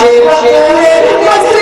Shit.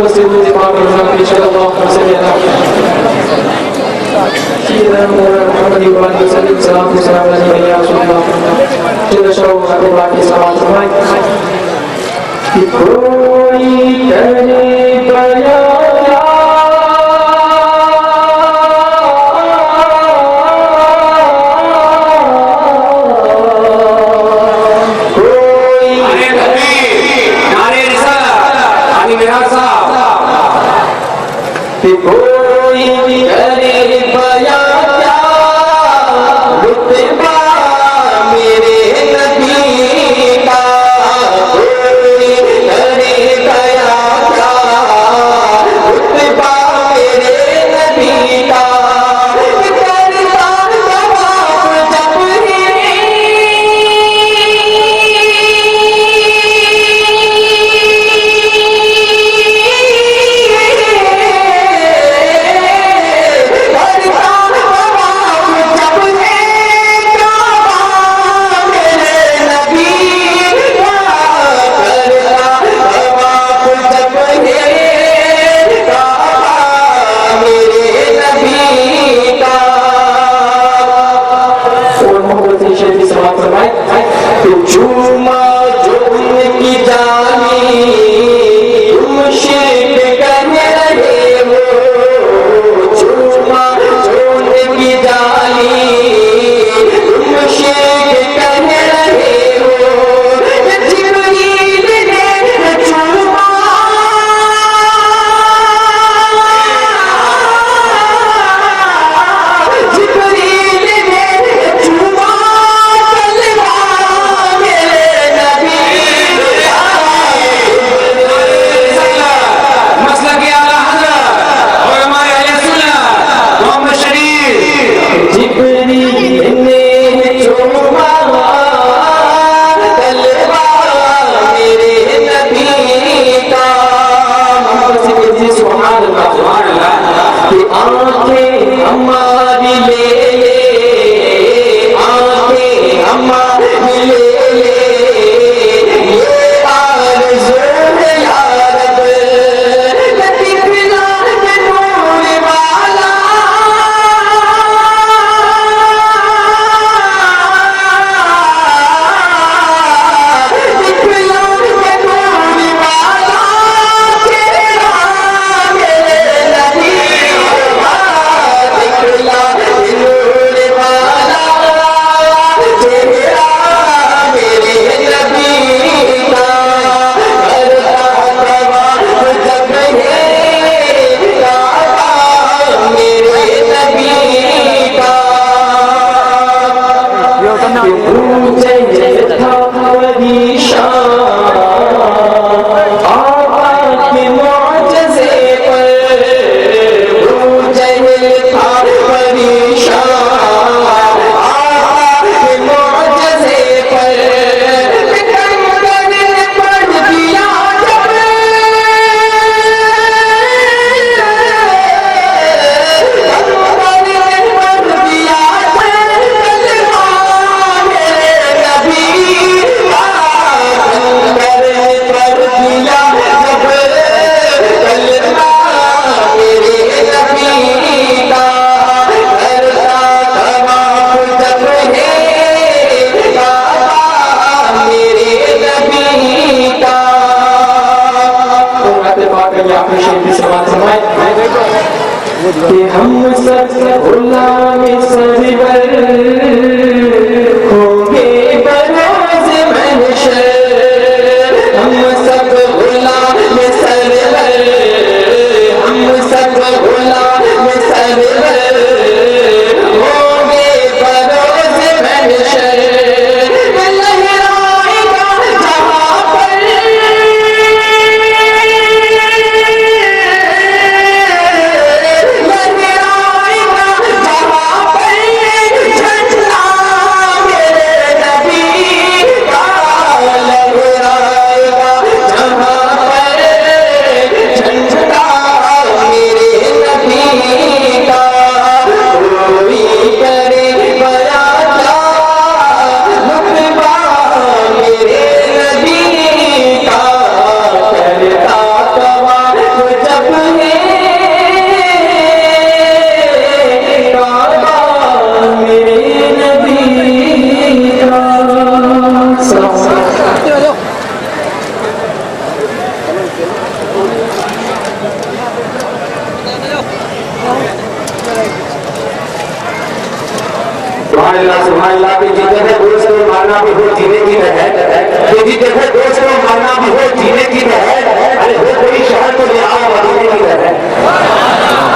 مسلم دماغ الرحمن صلی اللہ علیہ وسلم سيدنا محمد وعلى وسلم صلاة والسلام على يا رسول الله جل شرف الله صلاة الله کوئی کرے بیا کہ ہم سب غلام سرور ہوں گے بروز محشر، ہم سب غلام سرور، ہم سب غلام سرور ہوں گے بروز محشر، لہرائے گا جہاں پر جھنڈا میرے اللہ سبحان اللہ کہ جتنے تھے دوست کو مارنا بھی ہو جینے کی ہے کہ جتنے تھے دوست کو مارنا بھی ہو جینے کی ہے ارے ہو کوئی شہر کو لے آؤ بنانے کی ہے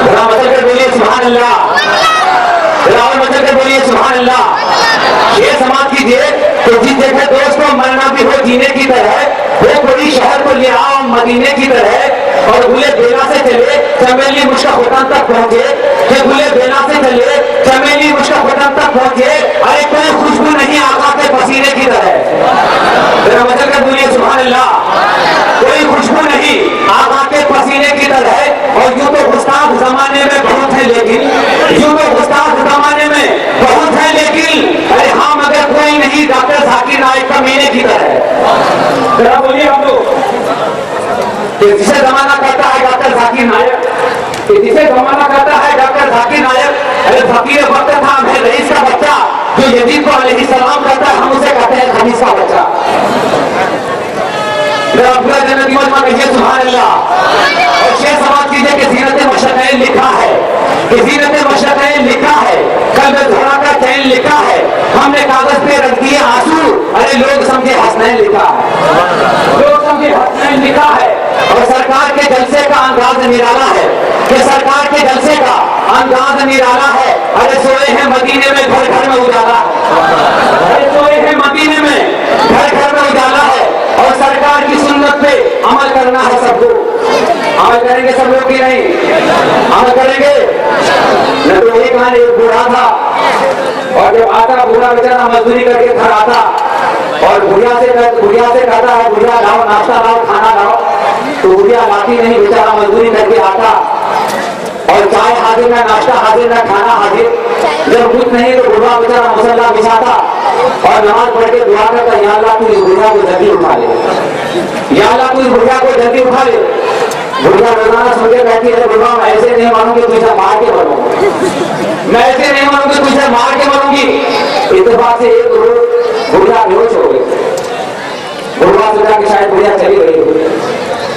ذرا مطلب کر بولیے سبحان اللہ ذرا اور مطلب کر بولیے سبحان اللہ یہ سماعت کیجیے کہ جتنے تھے دوست کو مرنا بھی ہو جینے کی طرح وہ کوئی شہر کو لے آؤ مدینے کی طرح اور بھولے بیلا سے چلے چمیلی مشکا ہوٹل تک پہنچے کہ بھولے بیلا سے چلے چمیلی مشکا ہوٹل تک پہنچے ارے کوئی خوشبو نہیں آقا کے پسینے کی طرح ذرا مطلب کر بولیے سبحان اللہ کوئی خوشبو نہیں آقا کے پسینے کی طرح اور یوں تو گستاخ زمانے میں بہت ہے لیکن یوں تو گستاخ زمانے میں بہت ہے لیکن ارے ہاں مگر کوئی نہیں ڈاکٹر ذاکر نائک کمینے کی طرح ذرا بولیے ہم لوگ کہ جسے زمانہ کہتا ہے ڈاکٹر ذاکر نائک کہ جسے زمانہ کہتا ہے ڈاکٹر ذاکر نائک ارے فقیر وقت تھا ہمیں رئیس کا بچہ جو یزید کو علیہ السلام کہتا ہے ہم اسے کہتے ہیں خمیس کا بچہ میرا پورا جنتی مجمع کہیے سبحان اللہ اور شیخ سماعت کیجئے کہ زینت مشرقین لکھا ہے کہ زینت مشرقین لکھا ہے قلب دھڑا کا چین لکھا ہے ہم نے کاغذ پہ رکھ دیے آنسو ارے لوگ سمجھے حسنین لکھا ہے لوگ سمجھے حسنین لکھا ہے اور سرکار کے جلسے کا انداز نرالا ہے کہ سرکار کے جلسے کا انداز نرالا ہے ارے سوئے ہیں مدینے میں گھر گھر میں اجالا ہے ارے سوئے ہیں مدینے میں گھر گھر میں اجالا ہے اور سرکار کی سنت پہ عمل کرنا ہے سب کو عمل کریں گے سب لوگ کی نہیں عمل کریں گے نہ تو ایک کہاں ایک بوڑھا تھا اور جب آتا بوڑھا بیچارہ مزدوری کر کے گھر آتا اور بڑھیا سے کہتا ہے بڑھیا لاؤ ناشتہ لاؤ کھانا لاؤ تو بڑھیا لاتی نہیں بیچارہ مزدوری کر کے آتا اور چائے حاضر نہ ناشتہ حاضر نہ کھانا حاضر جب کچھ نہیں تو بڑھا بیچارہ مسلح بچھاتا اور نماز پڑھ کے دعا کرتا یا اللہ تو اس بڑھیا کو جلدی اٹھا لے یا اللہ تو اس بڑھیا کو جلدی اٹھا لے بڑھیا روزانہ سن کے کہتی ہے بڑھا میں ایسے نہیں مانوں گی تجھے مار کے مروں میں ایسے نہیں مانوں گی تجھے مار کے مروں گی اتفاق سے ایک روز بڑھیا بےہوش ہو گئی بڑھا سوچا کہ شاید بڑھیا چلی گئی ہوگی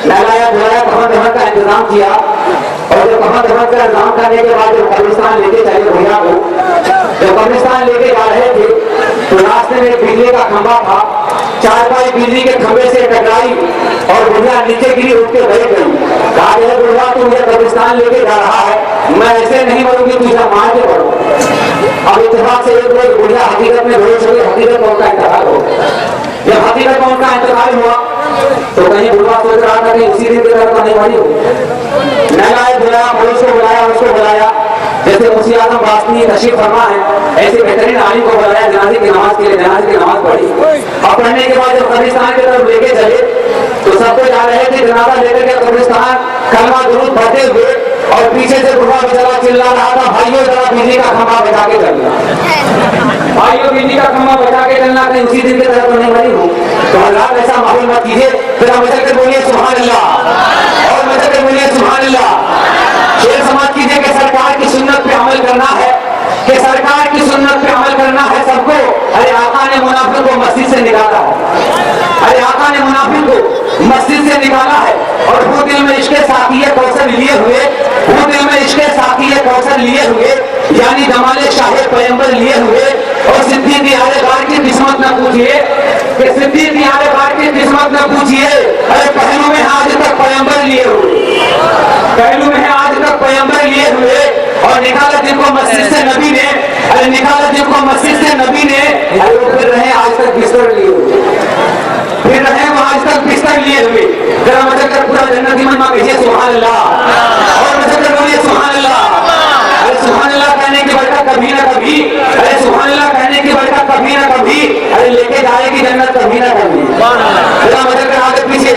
نہلایا دھلایا کفن دفن کا انتظام کیا اور جب کفن دفن کا انتظام کرنے کے بعد جب قبرستان لے کے چلے بڑھیا کو جب قبرستان لے کے جا رہے تھے تو راستے میں بجلی کا کھمبا تھا چارپائی بجلی کے کھمبے سے ٹکرائی اور بڑھیا نیچے گری اٹھ کے بیٹھ گئی کہا کہ بڑھیا تو مجھے قبرستان لے کے جا رہا ہے میں ایسے نہیں مروں گی تجھے مار کے مروں اب اتفاق سے ایک روز بڑھیا حقیقت میں بھروس ہو گئی حقیقت میں ان کا انتقال ہو جب حقیقت میں ان کا انتقال ہوا تو کہیں بڑھا سوچ رہا تھا کہ اسی دن کی طرف نہیں بڑی ہو نہلائے دھلایا پڑوس کو بلایا جیسے مفتی اعظم باسطی تشریف فرما ہے ایسے بہترین عالم کو بلایا جنازے کی نماز کے لیے جنازے کی نماز پڑھی اور پڑھنے کے بعد جب قبرستان کی طرف لے کے چلے تو سب کو جا رہے تھے جنازہ لے کر کے قبرستان کلمہ درود پڑھتے ہوئے اور پیچھے سے بڑھا بیچارہ چلا رہا تھا بھائیوں ذرا بجلی کا کھمبا بچا کے چلنا بھائیوں بجلی کا کھمبا بچا کے چلنا کہیں اسی دن کی طرف تو نہیں بڑی ہوں تو حضرات ایسا ماحول مت کیجیے پھر ہم مجھے کر بولیے سبحان اللہ اور مجھے کر بولیے سبحان اللہ شیر سماعت کیجیے کہ سرکار کی سنت پہ عمل کرنا ہے کہ سرکار کی سنت پہ عمل کرنا ہے سب کو ارے آقا نے منافق کو مسجد سے نکالا ہے ارے آقا نے منافق کو مسجد سے نکالا ہے اور وہ دل میں عشق ساقی کوثر لیے ہوئے وہ دل میں عشق ساقی کوثر لیے ہوئے یعنی جمال شاہ پیغمبر لیے ہوئے اور صدیق یار غار کی قسمت نہ پوچھئے کہ صدیق یار غار کی قسمت نہ پوچھئے ارے پہلو میں آج تک پیغمبر لیے ہوئے پہلو میں آج تک پیغمبر لیے ہوئے اور نکالا جن کو مسجد سے نبی نے ارے نکالا جن کو مسجد سے نبی نے ارے وہ پھر رہے آج تک بستر لیے ہوئے پھر رہے وہ آج تک بستر لیے ہوئے ذرا مجھے کر پورا جنتی منما کہیے سبحان اللہ اور مجھے کر بولیے سبحان اللہ ارے سبحان اللہ کہنے کی برکت کبھی نہ کبھی ارے سبحان اللہ کہنے کی برکت کبھی نہ کبھی ارے لے کے جائے گی جنت کبھی نہ کبھی ذرا مجھے کر آگے پیچھے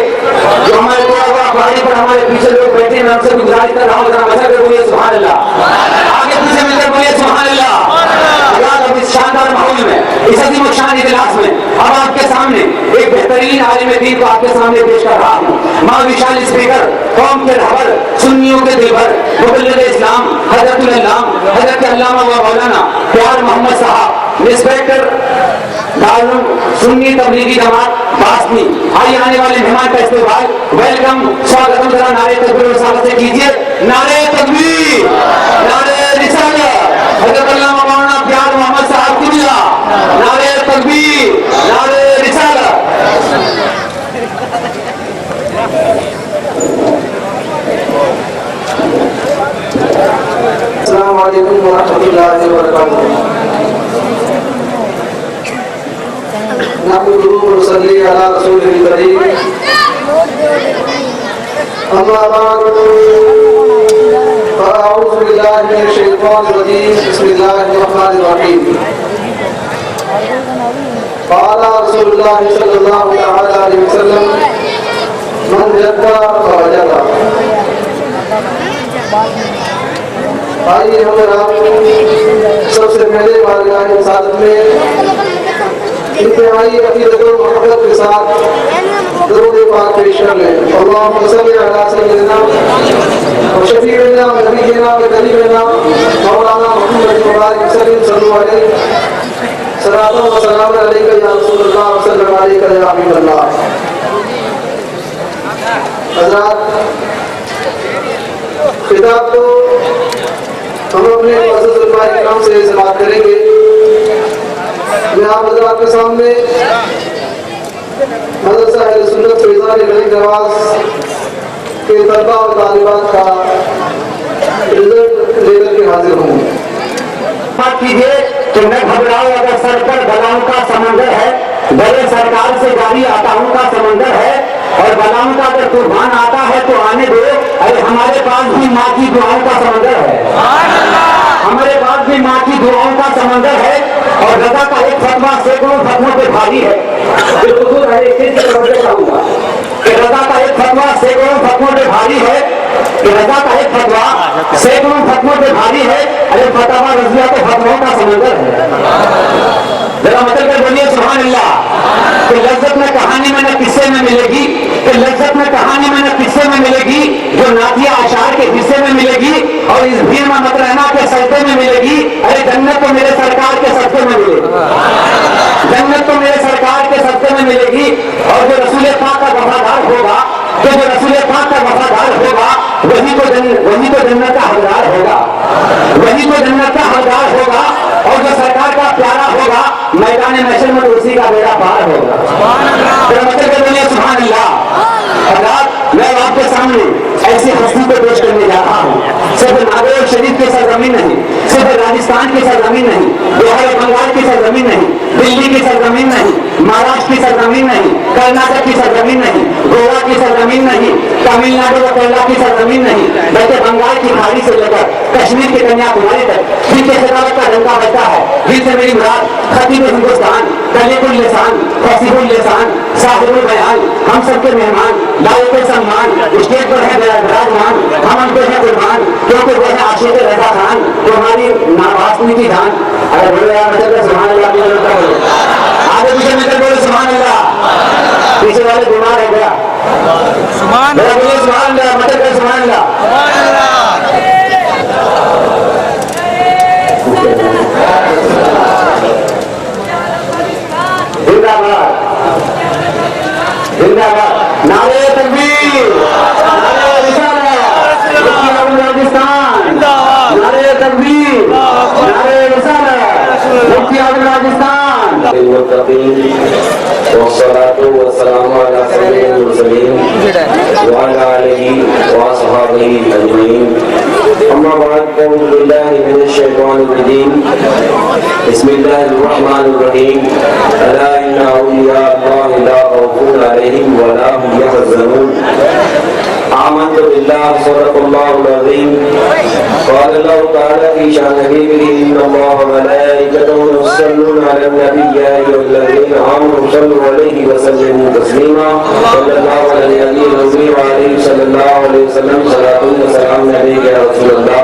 جو ہمارے پہاڑی پر ہمارے پیچھے لوگ بیٹھے ہیں ہم سے گزارش کر رہا ہوں ذرا مجھے کر بولیے سبحان اللہ آگے پیچھے مل کر بولیے سبحان اللہ اب اس شاندار ماحول میں اس عظیم الشان اجلاس میں اب آپ کے سامنے ایک بہترین عالم دین کو آپ کے سامنے پیش کر رہا ہوں ماوشال اسپیکر قوم کے رہبر سنیوں کے دلبر مبلغ اسلام حضرت العلام حضرت علامہ و مولانا پیار محمد صاحب انسپیکٹر دارالعلوم سنی تبلیغی جماعت باسطی آئیے آنے والے مہمان کا استقبال ویلکم سواگتم ذرا نعرے تکبیر و سلام سے کیجیے نعرے تکبیر نعرے رسالت حضرت علامہ مولانا پیار محمد صاحب وبرکاتہ. نحمده ونصلي على رسوله الكريم. أما بعد فأعوذ بالله من الشيطان الرجيم. بسم الله الرحمن الرحيم. قال رسول الله صلى الله عليه وسلم من جد فوجد. آئیے ہم آپ سب سے پہلے بارگاہ سعادت میں انتہائی عقیدت و محبت کے ساتھ درود پاک پیش کر لیں. اللہم صلی علی سیدنا و شفیعنا و نبینا و کریمنا مولانا محمد مبارک وسلم صلی اللہ علیہ صلاۃ و سلام علیک یا رسول اللہ و سلم علیک یا حبیب اللہ. حضرات، خطاب تو ہم اپنے معزز علماء کرام سے سماعت کریں گے. میں آپ حضرات کے سامنے مدرسہ اہل سنت فیضان ملک نواز کے طلبہ اور طالبات کا رزلٹ لے کر کے حاضر ہوں. بات کیجیے کہ میں گھبراؤں اگر سر پر بلاؤں کا سمندر ہے، بڑے سرکار سے گاڑی آتاؤں کا سمندر ہے، اور بلاؤں کا اگر طوفان آتا ہے تو آنے دو. ارے ہمارے پاس بھی ماں کی دعاؤں کا سمندر ہے، ہمارے پاس بھی ماں کی دعاؤں کا سمندر ہے. اور رضا کا ایک فتویٰ سینکڑوں فتووں پہ بھاری ہے. جو حضور ہے اس چیز کی توجہ چاہوں گا کہ رضا کا ایک فتویٰ سینکڑوں فتووں پہ بھاری ہے، کہ رضا کا ایک فتویٰ سینکڑوں فتووں پہ بھاری ہے. ارے فتویٰ رضیہ تو فتووں کا سمندر ہے. ذرا مطلب کر بولیے سبحان اللہ. کہ لذت میں کہانی میں نہ قصے میں ملے گی، کہ لذت میں کہانی میں نہ قصے میں ملے گی، جو نعتیہ اشعار کے حصے میں ملے گی، اور اس بھیڑ میں مطرحنہ کے سجدے میں ملے گی. ارے جنت تو میرے سرکار کے صدقے میں ملے گی، جنت تو میرے سرکار کے صدقے میں ملے گی. اور جو رسول پاک کا وفادار ہوگا، جو رسول پاک کا وفادار ہوگا، وہی تو جنت کا حقدار ہوگا، وہی تو جنت کا حقدار ہوگا. اور جو سرکار کا پیارا ہوگا، میدان محشر میں اسی کا بیڑا پار ہوگا. سبحان اللہ. حضرات، میں آپ کے سامنے ایسی ہستی کو پیش کرنے جا رہا ہوں. صرف ناگور شریف کی سرزمین نہیں، صرف راجستھان کی سرزمین نہیں، بہار بنگال کی سرزمین نہیں، دلی کی سرزمین نہیں، مہاراشٹر کی سرزمین نہیں، کرناٹک کی سرزمین نہیں، گوا کی سرزمین نہیں، تمل ناڈو و کیرلا کی سرزمین نہیں، بلکہ بنگال کی کھاڑی سے لے کر کشمیر کی کنیا کماری تک جن کے خطابت کا ڈنکا بجتا ہے. جن سے میری مراد خطیب ہندوستان، کلیق اللسان، فصیح اللسان، صاحب البیان، ہم سب کے مہمان، لائق سلمان، اسٹیج پر ہے براجمان. ہم ان کو ہے قربان کیونکہ وہ ہے عاشق رضا خان، تمہاری ناواسنی کی جان. اگر بولے یار سبحان اللہ کی ضرورت ہے، آگے پیچھے مل کر بولے سبحان اللہ. پیچھے والے بیمار ہے گیا سبحان اللہ، سبحان اللہ، مطلب سبحان اللہ. زندہ باد، زندہ باد. نعرے تکبیر، نعرے رسالت، مفتی اعظم راجستھان. نعرے تکبیر، نعرے رسالت، مفتی اعظم راجستھان. والصلاة والسلام على سيد المرسلين وعلى آله وصحبه أجمعين. أما بعد، أعوذ بالله من الشيطان الرجيم. بسم الله الرحمن الرحيم. ألا إن أولياء الله لا خوف عليهم ولا هم يحزنون. آمنت بالله صدق الله العظيم. قال الله تعالى في شأن حبيبه إن الله وملائكته يصلون على النبي يا أيها الذين آمنوا صلوا عليه وسلموا تسليما. صلى الله على النبي الأمي وعليه صلى الله عليه وسلم صلاة وسلام عليك يا رسول الله.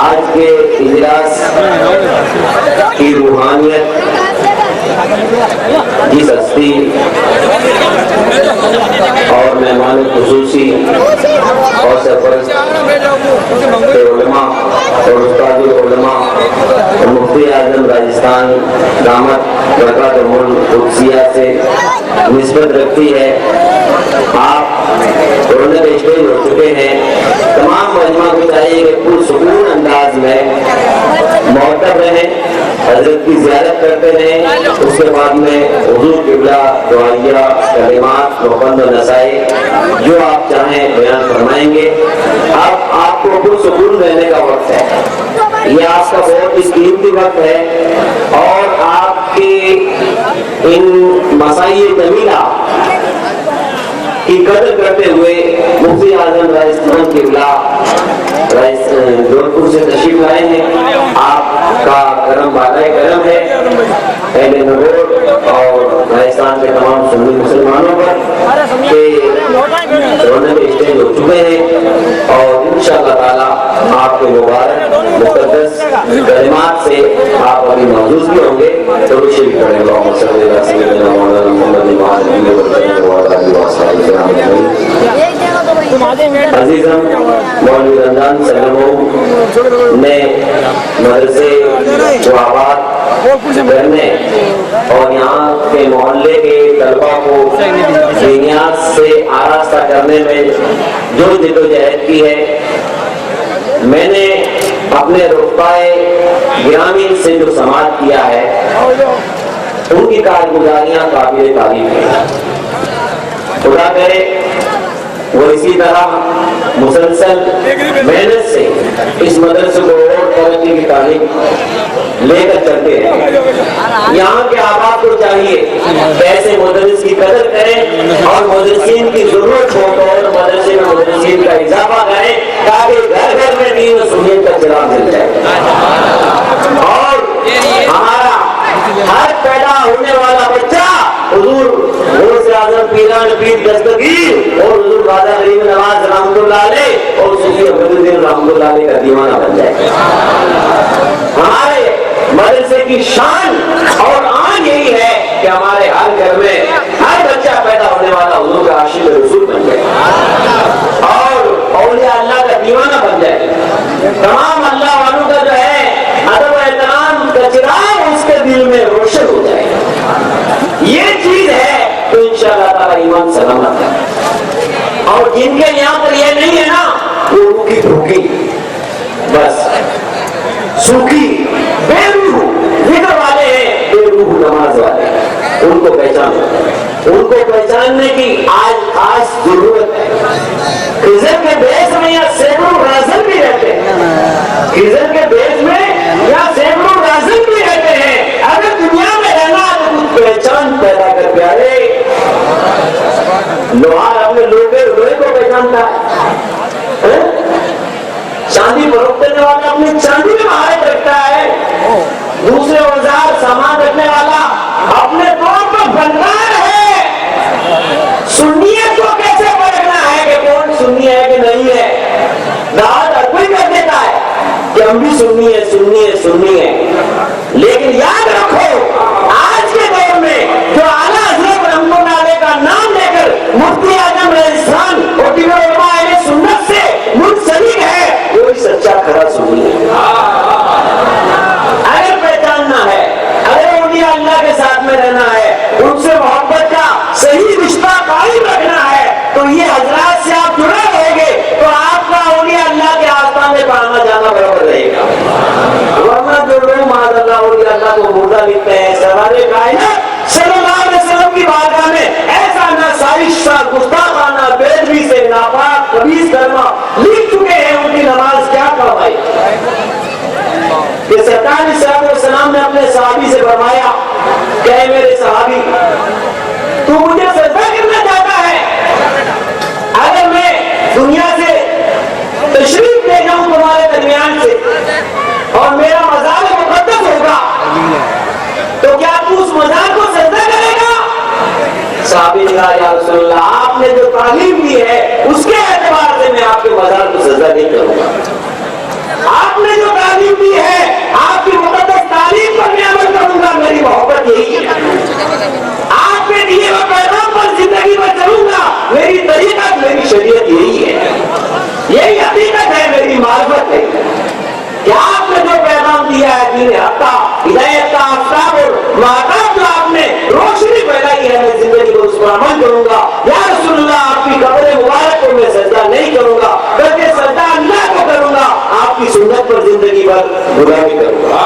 آج کے اجلاس کی روحانیت، جس ہستی اور مہمان خصوصی اور سرپرست علماء اور استاد العلماء اور مفتی اعظم راجستھان دامت برکاتہ القدسیہ سے نسبت رکھتی ہے، آپ رونق اسٹیج ہو چکے ہیں. تمام مجمع کو چاہیے کہ پرسکون انداز میں معتب رہیں، حضرت کی زیارت کرتے رہیں. اس کے بعد میں حضور قبلہ دعائیہ کلمات مقند و نسائے جو آپ چاہیں بیان فرمائیں گے. اب آپ کو پرسکون رہنے کا وقت ہے. یہ آپ کا بہت اس قیمتی وقت ہے اور آپ کے ان مسائل جمیلہ کی قدر کرتے ہوئے مفتی اعظم راجستھان کے جونپور سے تشریف لائے ہیں. آپ کا کرم بالائے کرم ہے اہل نگور اور راجستھان کے تمام سنی مسلمانوں پر کہ رونق اسٹیج ہو چکے ہیں اور انشاءاللہ تعالی آپ کے مبارک مقدس کلمات سے آپ ابھی محظوظ بھی ہوں گے. تو شریف پڑھیں اللہم صلی علی سیدنا مولانا محمد وعلی آلہ وصحبہ عزیزم مولوی رمضان سلموں نے مدرسے کو آباد کرنے اور یہاں کے محلے کے طلبہ کو دینیات سے آراستہ کرنے میں جو جدوجہد کی ہے، میں نے اپنے رتبۂ گرامی سے جو سماعت کیا ہے ان کی کارگزاریاں قابل تعریف ہیں. خدا کرے وہ اسی طرح مسلسل محنت سے اس مدرسے کو اور ترقی کی تعلیم لے کر چلتے ہیں. یہاں کے آباد کو چاہیے کہ ایسے مدرس کی قدر کریں اور مدرسین کی ضرورت ہو تو اور مدرسے میں مدرسین کا اضافہ کریں تاکہ گھر گھر میں دین و سنت کا چراغ مل جائے. اور ہمارا ہر پیدا ہونے والا بچہ حضور غوث اعظم پیران پیر دستگیر اور حضور خواجہ غریب نواز رحمۃ اللہ علیہ اور صوفی عبد الدین رحمۃ اللہ علیہ کا دیوانہ بن جائے. ہمارے مدرسے کی شان اور آن یہی ہے کہ ہمارے ہر گھر میں ہر بچہ پیدا ہونے والا حضور کا عاشق رسول بن جائے اور اولیاء اللہ کا دیوانہ بن جائے. تمام اللہ والوں کا جو ہے ادب و احترام کا چراغ اس کے دل میں روشن ہو جائے. یہ چیز ہے تو انشاءاللہ تعالی ایمان سلامت ہے. اور جن کے یہاں پر یہ نہیں ہے نا وہ روکی بھوکی بس سوکھی بے روح فکر والے ہیں، بے روح نماز والے ہیں. ان کو پہچانو. ان کو پہچاننے کی آج خاص ضرورت ہے. خضر کے بیس میں یا سینکڑوں رازن بھی رہتے ہیں. خضر کے بیس میں یا سینکڑوں رازن بھی رہتے ہیں. اگر دنیا میں رہنا تو کچھ پہچان پیدا کر پیارے. لوہار اپنے لوہے کو پہچانتا ہے. چاندی فروخت کرنے والا اپنی چاندی میں مہارت رکھتا ہے. دوسرے اوزار سامان رکھنے والا اپنے طور پر فنکار ہے. سنیت کو کیسے پرکھنا ہے کہ کون سنی ہے کہ نہیں ہے؟ دعوت ہر کوئی کر دیتا ہے کہ ہم بھی سنی ہے. لیکن یاد رکھو آج کے دور میں جو اعلیٰ حضرت رحمۃ اللہ علیہ کا نام لے کر مفتی اعظم راجستھان اور دیگر علماء اہل سنت سے منسلک ہے وہی سچا کھڑا سنی ہے. اگر پہچاننا ہے، اگر اولیاء اللہ کے ساتھ میں رہنا ہے، ان سے محبت کا صحیح رشتہ قائم رکھنا ہے تو یہ حضرات سے آپ جڑے رہیں گے تو آپ کا اولیاء اللہ کے آستانے پر آنا جانا برابر رہے گا. ورنہ جو لوگ معاذ اللہ اولیاء اللہ کو مردہ لکھتے ہیں، سرور کائنات صلی اللہ علیہ وسلم کی بارگاہ میں ایسا ناسائش سا گستاخانہ بےادبی سے ناپاک خبیث کلمہ لکھ چکے ہیں، ان کی نماز کیا کام آئی؟ کہ سرکار صلی اللہ علیہ وسلم نے اپنے صحابی سے فرمایا کہ اے میرے صحابی تو مجھے سجدہ کرنا چاہتا ہے، اگر میں دنیا سے تشریف لے جاؤں تمہارے درمیان سے اور میرا مزار مقدس ہوگا تو کیا تو اس مزار کو سجدہ کرے گا؟ صحابی نے کہا یا رسول اللہ آپ نے جو تعلیم دی ہے اس کے اعتبار سے میں آپ کے مزار کو سجدہ نہیں کروں گا. آپ نے جو تعلیم دی ہے آپ کی مقدس تعلیم پر میں عمل کروں گا. میری محبت یہی ہے. آپ کے دیے ہوئے پیغام پر زندگی میں چلوں گا. میری طریقت میری شریعت یہی ہے. یہی حقیقت ہے، میری معرفت ہے کہ آپ نے جو پیغام دیا ہے دین حق کا، ہدایت کا آفتاب اور مہتاب جو آپ نے روشنی پھیلائی ہے میں زندگی کو اس پر عمل کروں گا. یا رسول اللہ آپ کی قبر مبارک کو میں سجدہ نہیں کروں گا بلکہ سجدہ اللہ کو کروں گا. آپ کی سنت پر زندگی بھر غلامی کروں گا.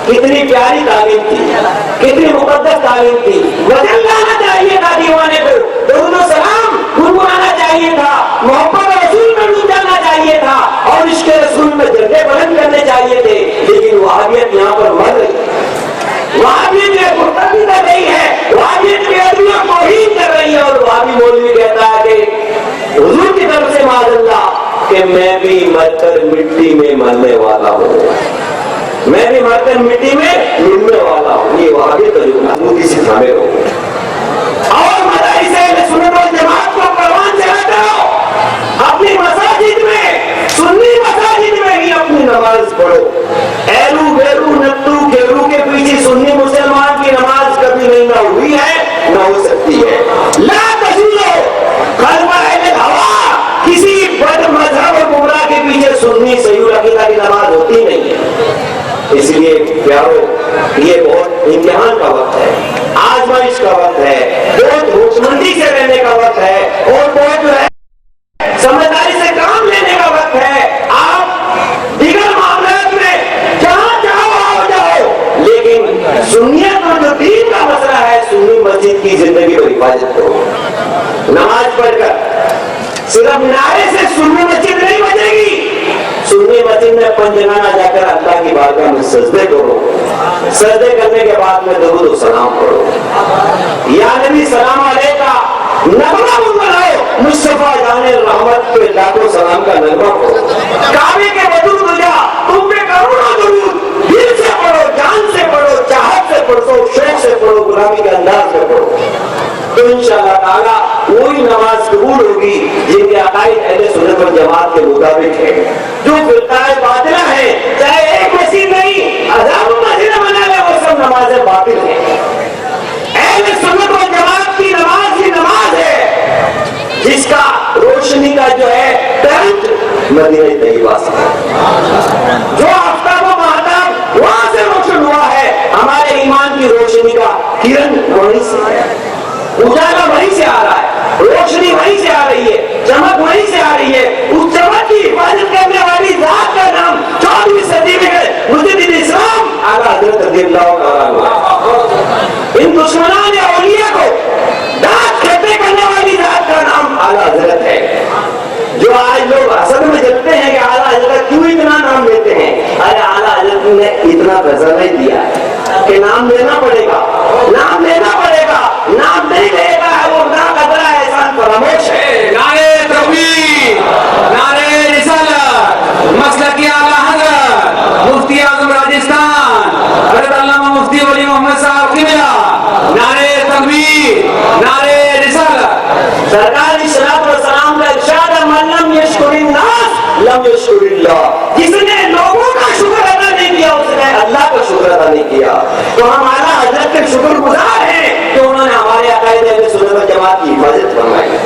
کتنی پیاری تعلیم تھی، کتنی مقدس تعلیم تھی. وزن لانا چاہیے تھا دیوانے کو، درود و سلام گنگنانا چاہیے تھا، محبت رسول میں ڈوب جانا چاہیے تھا اور عشق رسول میں جھنڈے بلند کرنے چاہیے چاہیے تھے، لیکن وہابیت یہاں پر مر رہی، وہابیت یہ مرتکب کر رہی ہے، وہابیت کے ادبیوں توہین کر رہی ہے. اور وہابی مولوی کہتا ہے کہ حضور کی طرف سے معاذ اللہ کہ میں بھی مر کر مٹی میں مرنے والا ہوں، میں بھی مر کر مٹی میں ملنے والا ہوں. یہ وہابی تجربہ مودی سے تھامے ہو. اور مدارس اہل سنت والجماعت کو پروان چلاتے ہو، اپنی مساجد میں، سنی مساجد میں ہی اپنی نماز پڑھو. ایرو بیرو نتو کھیرو کے پیچھے سنی مسلمان کی نماز کبھی نہیں نہ ہوئی ہے نہ ہو سکتی ہے. لا تجولو خلف اہل الہوا، کسی بد مذہب اور گمراہ کے پیچھے سنی صحیح عقیدہ کی نماز ہوتی نہیں ہے. اس لیے پیارو یہ بہت امتحان کا وقت ہے، آزمائش کا وقت ہے، بہت ہوشمندی سے رہنے کا وقت ہے، اور بہت جو ہے سمجھداری سے کام لینے کا وقت ہے. آپ دیگر معاملات میں جہاں جاؤ آؤ جاؤ، لیکن سنیت اور جو دین کا مسئلہ ہے سنی مسجد کی زندگی کو حفاظت کرو. نماز پڑھ کر صرف نعرے سے سنی مسجد نہیں بچے گی. سنی مسجد میں پنجگانہ جا کر اللہ کی بارگاہ میں سجدے کرو، سجدے کرنے کے بعد میں درود و سلام پڑھو. یا نبی سلام علیکہ نغمہ منگلاؤ، مصطفیٰ جان رحمت کے لاکھوں سلام کا نغمہ پڑھو. کعبے کے وجود رجا تم پہ کروڑوں درود، دل سے پڑھو، جان سے پڑھو، چاہت سے پڑھو، شوق سے پڑھو، غلامی کے انداز سے پڑھو. تو انشاءاللہ تعالیٰ وہی نماز قبول ہوگی جن کے عقائد اہل سنت والجماعت کے مطابق ہے. جو فرقہ باطلہ ہے، چاہے ایک مسجد نہیں ہزاروں مسجدیں بنا لے، وہ سب نمازیں باطل ہیں. اہل سنت والجماعت کی نماز ہی نماز ہے جس کا روشنی کا جو ہے کرنٹ مدینہ طیبہ سے جو آفتاب و مہتاب وہاں سے روشن ہوا ہے. ہمارے ایمان کی روشنی کا کرن وہیں سے ہے، اجالا وہیں سے آ رہا ہے، روشنی وہیں سے آ رہی ہے، چمک وہیں سے آ رہی ہے. اس چمک کی حفاظت کرنے والی ذات کا نام 14ویں صدی میں ہے مجدد اسلام اعلیٰ حضرت رضی اللہ تعالیٰ عنہ. ان دشمنان اولیاء کو دانت کھٹے کرنے والی ذات کا نام اعلیٰ حضرت ہے. جو آج لوگ حسد میں جلتے ہیں کہ اعلیٰ حضرت کیوں اتنا نام لیتے ہیں، ارے اعلیٰ حضرت نے اتنا پیسہ نہیں دیا کہ نام لینا پڑے گا، نام لینا پڑے گا. نام نہیں لے گا وہ نہ قدرہ احسان فراموش ہے. نعرے تکبیر، نعرے رسالت، مسلکی اعلیٰ حضرت مفتی اعظم راجستھان حضرت علامہ مفتی ولی محمد صاحب قبلہ، نعرے تکبیر، نعرے رسالت. سرکار اشراف و سلام کا ارشاد ہے من لم یشکر الناس لم یشکر اللہ. جس نے لوگوں کا شکر ادا نہیں کیا اس نے اللہ کا شکر ادا نہیں کیا. تو ہم اعلیٰ حضرت کے شکر گزار ہیں کہ انہوں نے ہمارے عقائد اہل سنت والجماعت کی حفاظت فرمائی.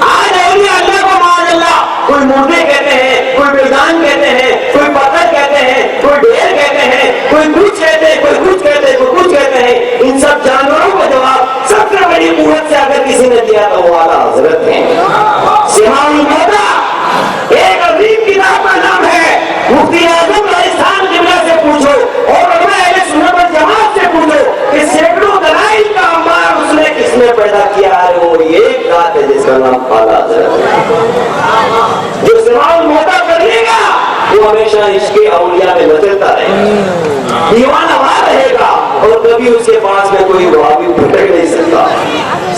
آج اولیاء اللہ کو معاذ اللہ کوئی مردے کہتے ہیں، کوئی بیدان کہتے ہیں، کوئی پتھر کہتے ہیں، کوئی ڈھیر کہتے ہیں، کوئی کچھ کہتے ہیں، کوئی کچھ کہتے ہیں، کوئی کچھ کہتے ہیں. ان سب جانوروں کو جواب سب سے بڑی قوت سے اگر کسی نے دیا تو وہ اعلیٰ حضرت ہیں. سماع الموتیٰ ایک عظیم کتاب کا نام ہے. مفتی اعظم راجستھان قبلہ سے پوچھو اور علماء اہل سنت والجماعت سے پوچھو کہ سینکڑوں دلائل کا انبار اس نے کس نے پیدا کیا ہے. وہ ایک ذات ہے جس کا نام اعلیٰ حضرت ہے. جو سماع الموتیٰ کر لے گا وہ ہمیشہ عشق اولیاء میں مچلتا رہے گا، دیوانہ وار رہے گا، اور کبھی اس کے پاس میں کوئی وہابی پھٹک نہیں سکتا.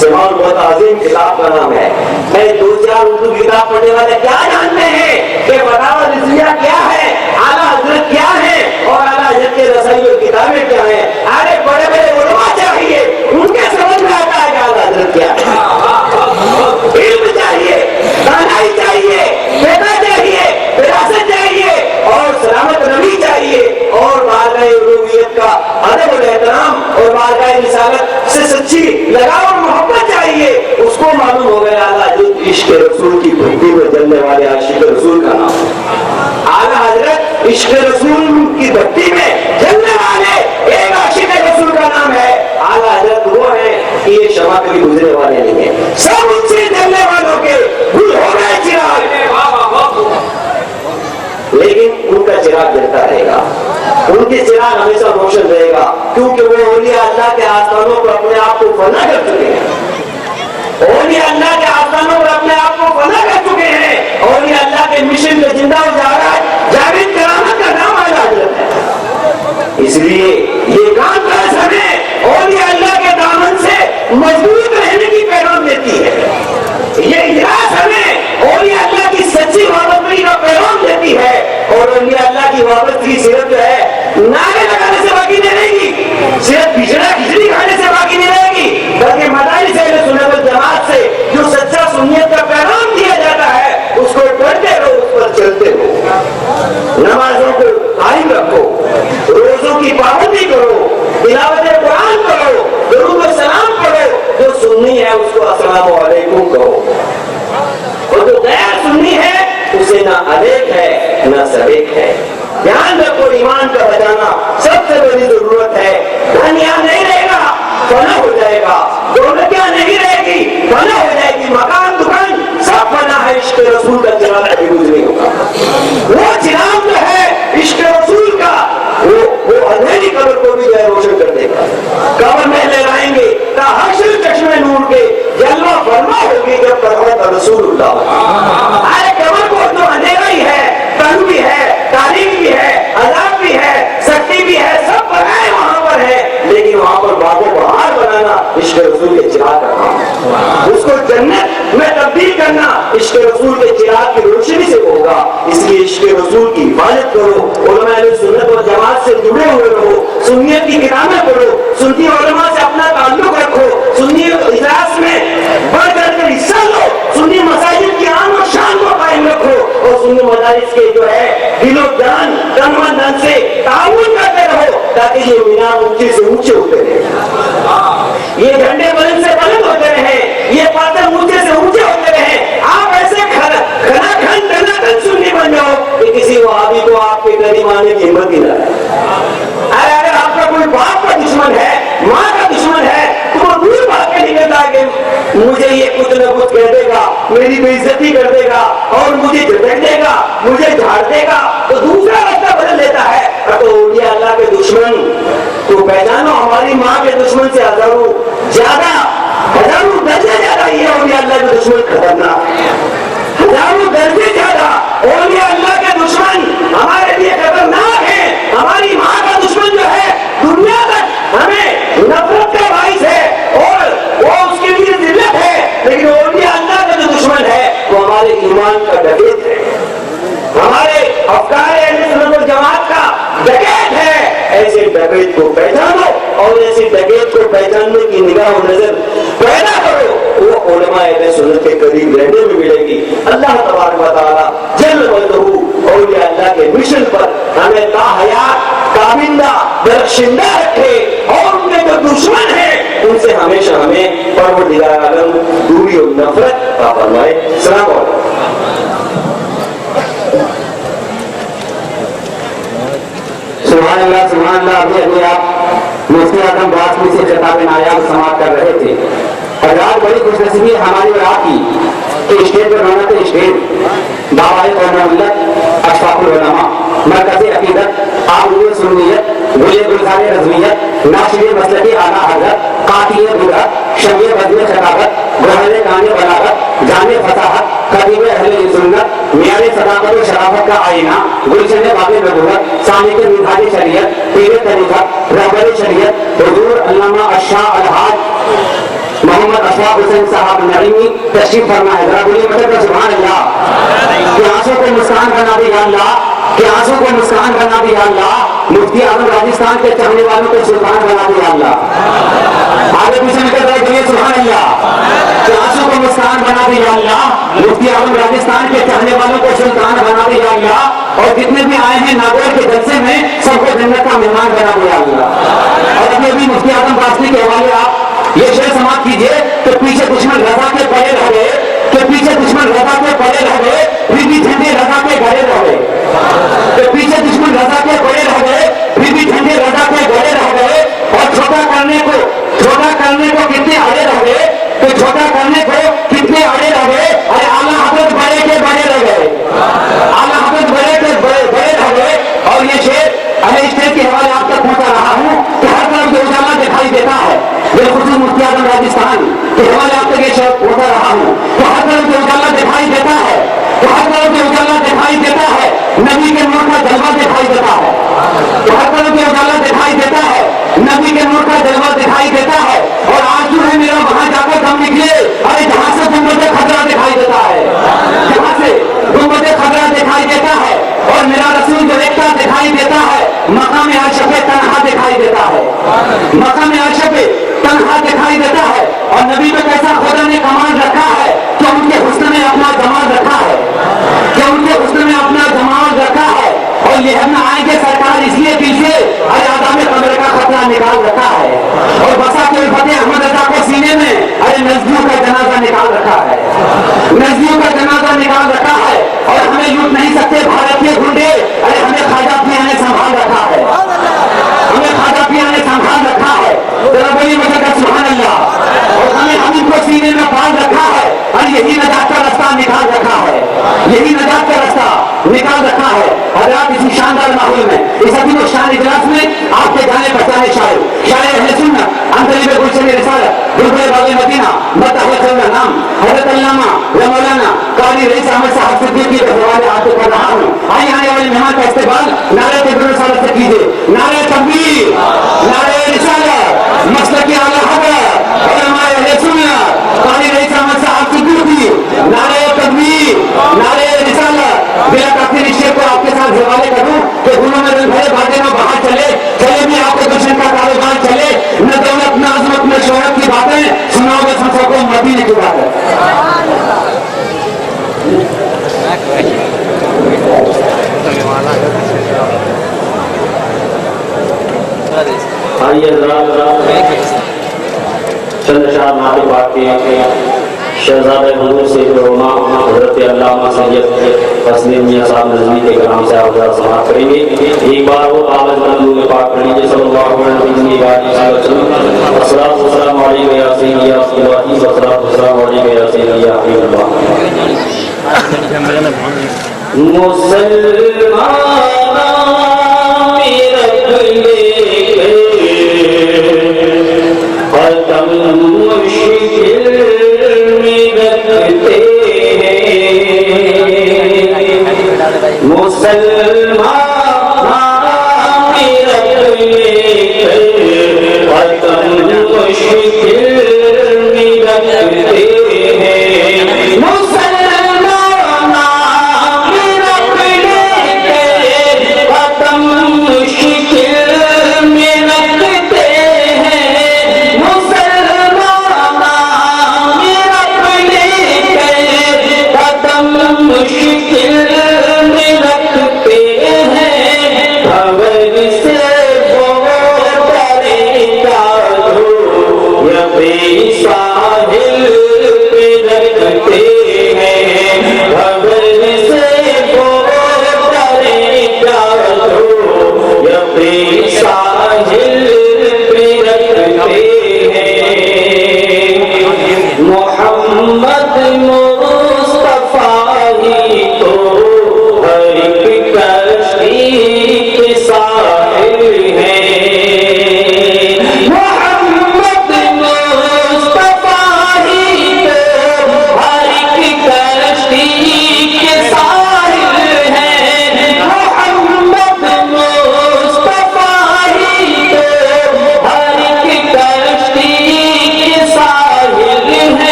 سماع الموتیٰ عظیم کتاب کا نام ہے. میں دو چار اردو کتاب پڑھنے والے کیا جانتے ہیں کہ فتاوی رضویہ کیا ہے، اعلیٰ حضرت کیا ہے، اور اعلیٰ حضرت کے رسائی اور کتابیں کیا ہیں. ارے بڑے بڑے علماء چاہیے ان کے سمجھ میں آتا ہے کہ اعلیٰ حضرت کیا ہے. علم چاہیے، دانائی چاہیے، بیٹا چاہیے، وراثت چاہیے، اور سلامت نبی چاہیے، اور بارگاہ الوہیت کا ادب و احترام اور بارگاہ رسالت سے سچی لگاؤ اور محبت چاہیے. اس کو معلوم ہو گیا اعلیٰ حضرت عشق رسول کی بھٹی میں جلنے والے عاشق رسول کا نام. اعلیٰ حضرت عشق رسول کی بھٹی میں جلنے والے ایک عاشق رسول کا نام ہے. اعلیٰ حضرت وہ ہے کہ یہ شمع کبھی گزرنے والے نہیں ہیں. سب ان سے جلنے والوں کے گل ہو گئے چراغ، لیکن ان کا چراغ جلتا رہے گا، ان کے چراغ ہمیشہ روشن رہے گا، کیونکہ وہ اولیاء اللہ کے آستانوں پر اپنے آپ کو فنا کر چکے ہیں. اولیاء اللہ کے آستانوں پر اپنے آپ کو فنا کر چکے ہیں. اولیاء اللہ کے مشن میں زندہ و جاوید کرامت کا نام اعلیٰ اس لیے یہ کانفرنس ہمیں اولیاء اللہ کے دامن سے مضبوط رہنے کی پیغام دیتی ہے. یہ اجلاس ہمیں اولیاء اللہ کی سچی وابستگی کا پیغام دیتی ہے. اور اولیاء اللہ کی وابستگی صرف جو ہے نعرے لگانے سے باقی نہیں رہے گی, صرف بھجڑا کھچڑی کھانے سے باقی نہیں رہے گی, بلکہ مدارس اہل سنت والجماعت سے جو سچا سنیت کا پیغام دیا جاتا ہے اس کو پڑھتے رہو, اس پر چلتے رہو, نمازوں کو قائم رکھو, روزوں کی پابندی کرو, تلاوت قرآن کرو, درود و سلام پڑھو, جو سنی ہے اس کو السلام علیکم کہو, اور جو غیر سنی ہے اسے نہ علیک ہے نہ سلیک ہے. دھیان رکھو, ایمان کا بچانا سب سے بڑی ضرورت ہے. دنیا نہیں رہے گا, فنا ہو جائے گا, دولتیاں نہیں رہے گی, فنا ہو جائے گی, مکان دکان سب فنا ہے. عشق رسول کا چراغ کبھی بجھ نہیں ہوگا. وہ چراغ جو ہے عشق رسول کا وہ اندھیری قبر کو بھی جو ہے روشن کر دے گا. قبر میں لہرائیں گے حشر چشمے نور کے جلوہ فرما ہوگی جب فرمت رسول اللہ. ارے قبر کو تو اندھیرا ہی ہے, تنگ بھی ہے, تاریخ بھی ہے, عذاب بھی ہے, سختی بھی ہے, سب بنائے وہاں پر ہے, لیکن وہاں پر باغ و بہار بنانا عشق رسول کے چراغ کا کام ہے. اس کو جنت میں تبدیل کرنا عشق رسول کے چراغ کی روشنی سے ہوگا. اس لیے عشق رسول کی حفاظت کرو, علماء اہل سنت و جماعت سے جڑے ہوئے رہو, سنیت کی کتابیں پڑھو, سنی علماء سے اپنا تعلق رکھو, سنی اجلاس میں بڑھ کر کے حصہ لو, سنی مساجد کی عام و شان کو قائم رکھو, اور سنی مدارس کے جو ہے دل و جان تن من دھن سے تعاون کرتے رہو, تاکہ یہ مینار اونچے سے اونچے ہوتے رہے, یہ جھنڈے بلند سے بلند ہوتے رہے, یہ پاتر اونچے سے اونچے ہوتے رہے. آپ ایسے کھنا کھن سنی بن جاؤ کہ کسی وہابی کو آپ کے قریب آنے کی ہمت ہی نہ ہے. اگر آپ کا کوئی باپ کا دشمن ہے, ماں کا دشمن ہے, تو وہ دور بھاگ کے نکلتا ہے کہ مجھے یہ کچھ نہ کچھ کہہ دے گا, میری بے عزتی کر دے گا, اور مجھے جھٹک دے گا, مجھے جھاڑ دے گا, تو دوسرا راستہ بدل لیتا ہے. تو اولیاء اللہ کے دشمن تو پہچانو, ہماری ماں کے دشمن سے ہزاروں درجے زیادہ یہ اولیاء اللہ کے دشمن خطرناک ہے, ہزاروں درجے زیادہ اولیاء اللہ کے دشمن ہمارے لیے خطرناک ہے. ہماری ماں کا دشمن جو ہے دنیا تک ہمیں نفرت کا باعث ہے اور وہ اس کے لیے ذلت ہے, لیکن اولیاء اللہ کا جو دشمن ہے وہ ہمارے ایمان کا ڈکیت ہے, ہمارے افکار اہل سنت والجماعت کا ڈکیت ہے. ایسے ڈکیت کو پہچانو اور ایسے ڈکیت کو پہچاننے کی نگاہ و نظر پیدا کرو, وہ علماء اہل سنت کے قریب رہنے میں ملے گی. اللہ تبارک و تعالی جل وجلہ اولیاء اللہ کے مشن پر ہمیں تاحیات کابندہ درخشندہ رکھے, اور ان کے جو دشمن ہیں ان سے ہمیشہ ہمیں پروردگار عالم دوری و نفرت عطا فرمائے. السلام علیکم. سبحان اللہ سبحان اللہ. ابھی آپ مفتی اعظم باسمی سے خطاب نایاب سماعت کر رہے تھے. حضرات بڑی خوش نصیبی ہماری اور آپ کی کہ اسٹیج پر رونق اسٹیج دعوائے قوم ملت اشفاق العلماء مرکز عقیدت عامل سنیت گلے گلزار رضویت ناشر مسلکی اعلیٰ حضرت قاطع بدعت شمیع بدل خطابت گوہر کان بلاغت جامع فصاحت قدیم اہل سنت معیار صداقت و شرافت کا آئینہ گلشن باغ نبوت سامع منہاج شریعت پیر طریقہ رہبر شریعت حضور علامہ الشاہ الحاج محمد اشفاق حسین صاحب نعیمی تشریف فرما ہے. ذرا بولیے مطلب سبحان اللہ. کہ آنسوں کو مسکان بنا دے یا اللہ, کہ آنسوں کو مسکان بنا دے یا اللہ, مفتی اعظم راجستان کے چاہنے والوں کو سلطان بنا دے یا اللہ. آگے پیچھے نکل رہے بولیے سبحان اللہ. کہ آنسوں کو مسکان بنا دے یا اللہ, مفتی اعظم راجستان کے چاہنے والوں کو سلطان بنا دے یا اللہ, اور جتنے بھی آئے ہیں ناگور کے جلسے میں سب کو جنت کا مہمان بنا دے یا اللہ. اور ابھی ابھی مفتی اعظم باسمی کے حوالے آپ یہ شعر سماعت کیجئے کہ پیچھے دشمن رضا کے پڑے رہ گئے, کہ پیچھے دشمن رضا کے پڑے رہ گئے, پھر بھی جھنڈے رضا کے گڑے رہ گئے, کہ پیچھے دشمن رضا کے پڑے رہ گئے, پھر بھی جھنڈے رضا کے گڑے رہ گئے, اور چھوٹا کرنے کو کتنے اڑے رہ گئے, کہ چھوٹا کرنے کو کتنے اڑے رہ گئے, اور اعلیٰ حضرت بڑے کے بڑے رہ گئے, اعلیٰ حضرت بڑے کے بڑے رہ گئے. اور یہ شعر اہل اسٹیج کے حوالے آپ تک پہنچا رہا ہوں کہ ہر طرف جو اجالا دکھائی دیتا ہے, بالخصوص مفتی اعظم راجستان کے حوالے آپ تک یہ شعر پہنچا رہا ہوں کہ ہر طرف جو اجالا دکھائی دیتا ہے, مقام عرش پہ تنہا دکھائی دیتا ہے، مقام عرش پہ تنہا دکھائی دیتا ہے. اور نبی پہ کیسا خدا نے کمال رکھا ہے کہ ان کے حسن میں اپنا جمال رکھا ہے، کہ ان کے حسن میں اپنا جمال رکھا ہے. اور یہ ہم آئیں گے سرکار اس لیے پیچھے آدم قبر کا خطرہ نکال رکھا ہے. اور بسا کے فتح احمد رضا کو سینے میں نزدیوں کا جنازہ نکال رکھا ہے، نزدیوں کا جنازہ نکال رکھا ہے. اور ہمیں لوٹ نہیں سکتے بھارت کے گنڈے، ہمیں خواجہ پیا نے سنبھال رکھا ہے، ہمیں خواجہ پیا نے سنبھال رکھا ہے. ذرا بڑی وجہ کا سبحان اللہ. اور ہمیں ہم کو سینے میں پال رکھا ہے، اور یہی نجات کا رستہ نکال رکھا ہے، یہی نجات کا رستہ نکال رکھا ہے. حضرات اسی شاندار ماحول میں، اس عظیم و شان اجلاس میں آپ کے جانے پہچانے شاعر اہل سنت عنقریب گلشن رسالت بلبل باغ مدینہ متحد کا نام حضرت علامہ مولانا قاری رئیس احمد صاحب صدیقی کے حوالے آپ کو کر رہا ہوں. آئیے آنے والے مہمان کا استقبال نعرہ تکبیر رسالت سے کیجیے. نعرہ تکبیر، نعرہ رسالت، مسلک اعلی حضرت علماء اہل سنت قاری رئیس احمد صاحب صدیقی. نعرہ تکبیر، نعرہ رسالت. میرا کافی رشتے کو آپ کے ساتھ حوالے کروں کہ گھروں میں دل بھرے باتیں نہ باہر چلے بھی آپ کے دشمن کا کاروبار چلے، نہ دولت نہ عظمت نہ شہرت کی باتیں سناؤ گے سب کو مدینے کی بات ہے. آئیے چند اشعار نعت پاک کے شہزادہ حضور سے علماء حضرت علامہ سید تسلیم میاں صاحب نظمی کے کلام سے آپ سماعت کریں گے. ایک بار وہ کاغذ مندوں پاک پڑھ لیجیے. صلی اللہ علیہ وسلم الصلاۃ والسلام علیک یا سیدی یا رسول اللہ، والصلاۃ والسلام علیک یا سیدی یا حبیب اللہ. محمد مصطفیٰ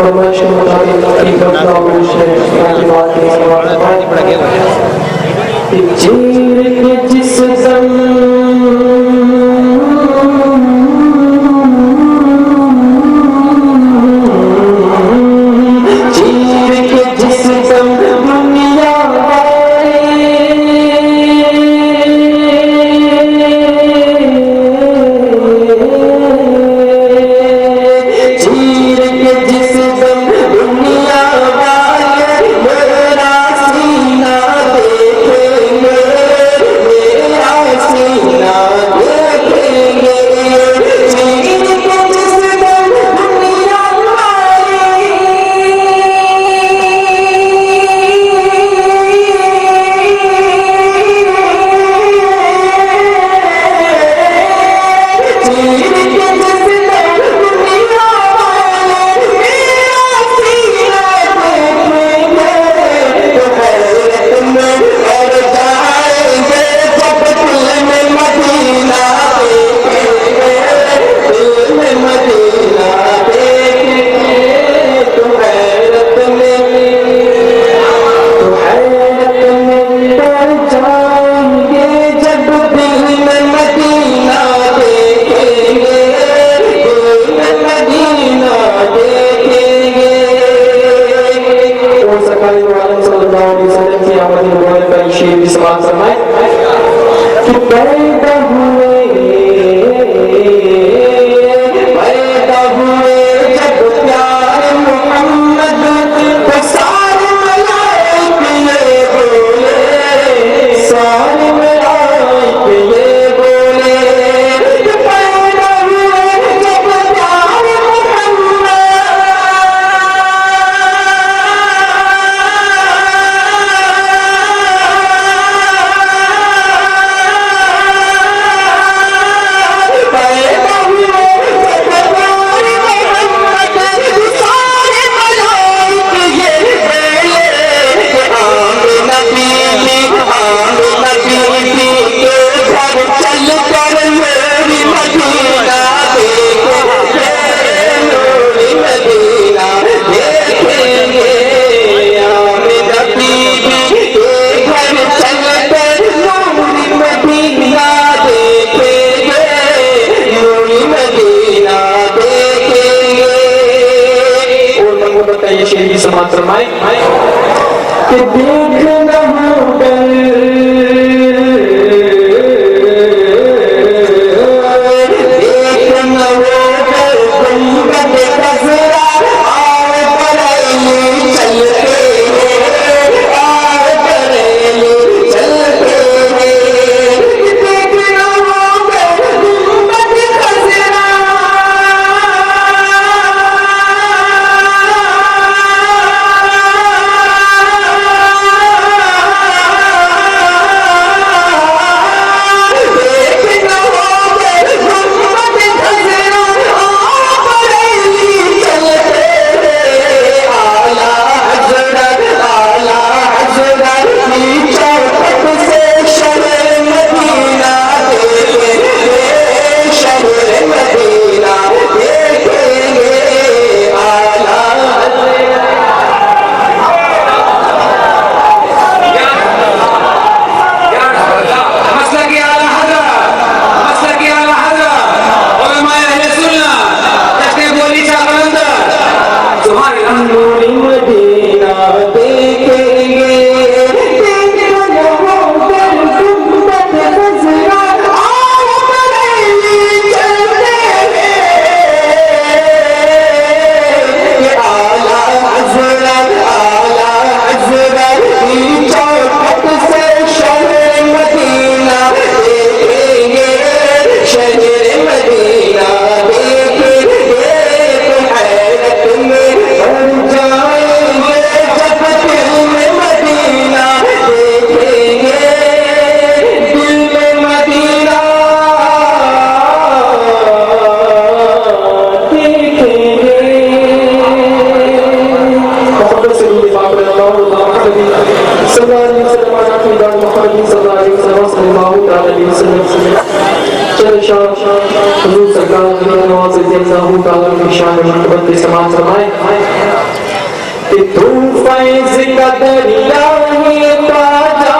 فرمائش کے مطابق ایک لفظہ عروش ہے کی بات کے چیر کے جس دم حضور سرکار کی نواز سے زیادہ ہوں تعالیٰ کی شان و مرتبت کے سماعت فرمائے تو فیض کا دریا ہے خواجہ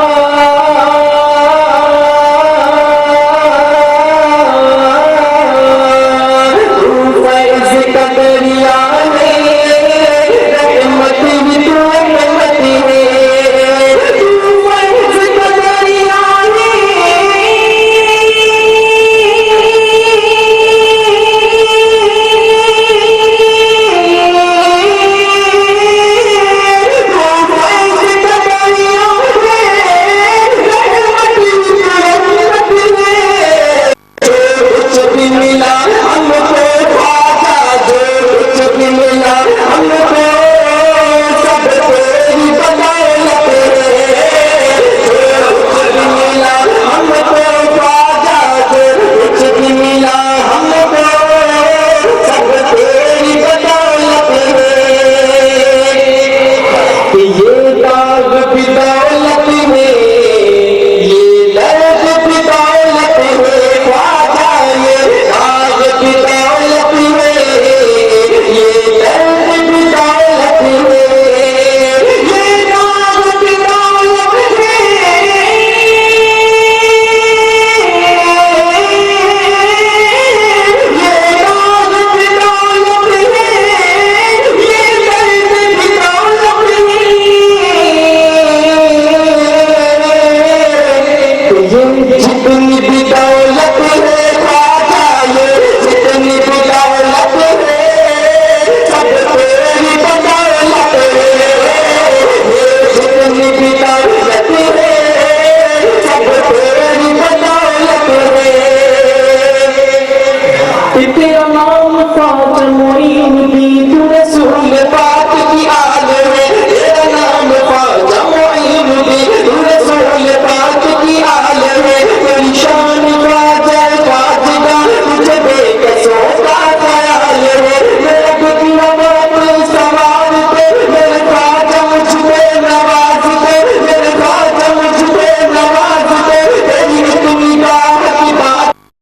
تو فیض کا دریا ہے رحمت بھی تو رحمت ہے تو فیض کا دریا تیرا نام ساتھ موئی